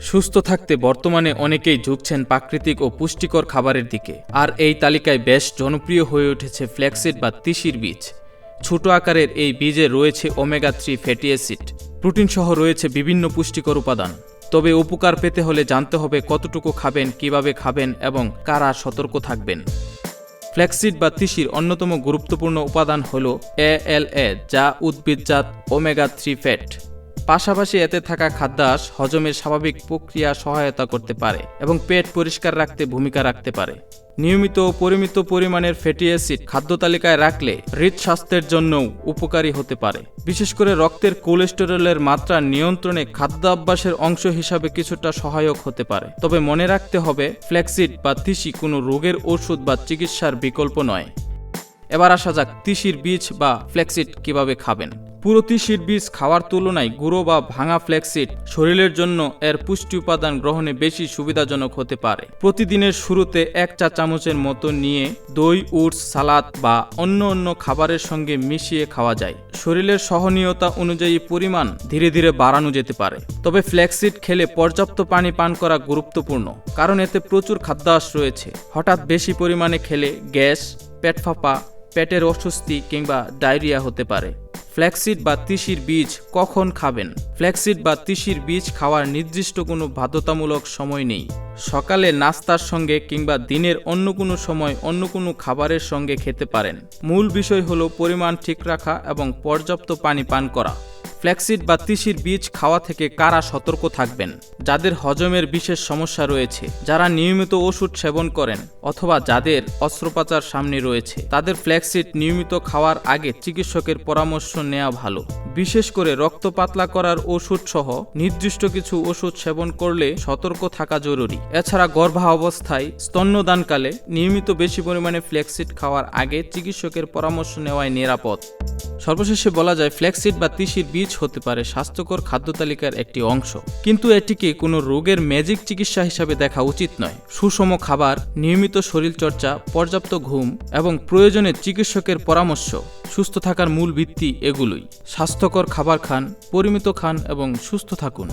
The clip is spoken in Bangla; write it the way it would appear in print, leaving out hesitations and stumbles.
সুস্থ থাকতে বর্তমানে অনেকেই ঝুঁকছেন প্রাকৃতিক ও পুষ্টিকর খাবারের দিকে। আর এই তালিকায় বেশ জনপ্রিয় হয়ে উঠেছে ফ্ল্যাক্সিড বা তিসির বীজ। ছোট আকারের এই বীজে রয়েছে ওমেগা-3 ফ্যাটি অ্যাসিড, প্রোটিন সহ রয়েছে বিভিন্ন পুষ্টিকর উপাদান। তবে উপকার পেতে হলে জানতে হবে কতটুকু খাবেন, কিভাবে খাবেন এবং কারা সতর্ক থাকবেন। ফ্ল্যাক্সিড বা তিসির অন্যতম গুরুত্বপূর্ণ উপাদান হল ALA, যা উদ্ভিদজাত ওমেগা-3 ফ্যাট। পাশাপাশি এতে থাকা খাদ্যাস হজমের স্বাভাবিক প্রক্রিয়া সহায়তা করতে পারে এবং পেট পরিষ্কার রাখতে ভূমিকা রাখতে পারে। নিয়মিত ও পরিমিত পরিমাণের ফ্যাটি অ্যাসিড খাদ্য তালিকায় রাখলে হৃদস্বাস্থ্যের জন্যও উপকারী হতে পারে। বিশেষ করে রক্তের কোলেস্টেরলের মাত্রা নিয়ন্ত্রণে খাদ্যাভ্যাসের অংশ হিসাবে কিছুটা সহায়ক হতে পারে। তবে মনে রাখতে হবে, ফ্ল্যাক্সিড বা তিসি কোনো রোগের ওষুধ বা চিকিৎসার বিকল্প নয়। এবার আসা যাক তিসির বীজ বা ফ্ল্যাক্সিড কিভাবে খাবেন। পুরো তিসির বীজ খাওয়ার তুলনায় গুঁড়ো বা ভাঙা ফ্ল্যাক্সিড শরীরের জন্য এর পুষ্টি উপাদান গ্রহণে বেশি সুবিধাজনক হতে পারে। প্রতিদিনের শুরুতে 1 চা চামচের মতো নিয়ে দই, ওটস, সালাদ বা অন্য খাবারের সঙ্গে মিশিয়ে খাওয়া যায়। শরীরের সহনীয়তা অনুযায়ী পরিমাণ ধীরে ধীরে বাড়ানো যেতে পারে। তবে ফ্ল্যাক্সিড খেলে পর্যাপ্ত পানি পান করা গুরুত্বপূর্ণ, কারণ এতে প্রচুর খাদ্যাংশ রয়েছে। হঠাৎ বেশি পরিমাণে খেলে গ্যাস, পেট ফাঁপা, পেটের অস্বস্তি কিংবা ডায়রিয়া হতে পারে। ফ্ল্যাক্সিড বা তিসির বীজ কখন খাবেন? ফ্ল্যাক্সিড বা তিসির বীজ খাওয়ার নির্দিষ্ট কোনো বাধ্যতামূলক সময় নেই। সকালে নাস্তার সঙ্গে কিংবা দিনের অন্য কোনো সময় অন্য কোনো খাবারের সঙ্গে খেতে পারেন। মূল বিষয় হলো পরিমাণ ঠিক রাখা এবং পর্যাপ্ত পানি পান করা। ফ্ল্যাক্সিড বা তিসির বীজ খাওয়া থেকে কারা সতর্ক থাকবেন? যাদের হজমের বিশেষ সমস্যা রয়েছে, যারা নিয়মিত ওষুধ সেবন করেন অথবা যাদের অস্ত্রোপচার সামনে রয়েছে, তাদের ফ্ল্যাক্সিড নিয়মিত খাওয়ার আগে চিকিৎসকের পরামর্শ নেওয়া ভালো। বিশেষ করে রক্ত পাতলা করার ওষুধ সহ নির্দিষ্ট কিছু ওষুধ সেবন করলে সতর্ক থাকা জরুরি। এছাড়া গর্ভাবস্থায়, স্তন্যদানকালে নিয়মিত বেশি পরিমাণে ফ্ল্যাক্সিড খাওয়ার আগে চিকিৎসকের পরামর্শ নেওয়াই নিরাপদ। সর্বশেষে বলা যায়, ফ্ল্যাক্সিড বা তিসির বীজ হতে পারে স্বাস্থ্যকর খাদ্য তালিকার একটি অংশ, কিন্তু এটিকে কোনো রোগের ম্যাজিক চিকিৎসা হিসাবে দেখা উচিত নয়। সুষম খাবার, নিয়মিত শরীরচর্চা, পর্যাপ্ত ঘুম এবং প্রয়োজনে চিকিৎসকের পরামর্শ সুস্থ থাকার মূল ভিত্তি এগুলোই। স্বাস্থ্যকর খাবার খান, পরিমিত খান এবং সুস্থ থাকুন।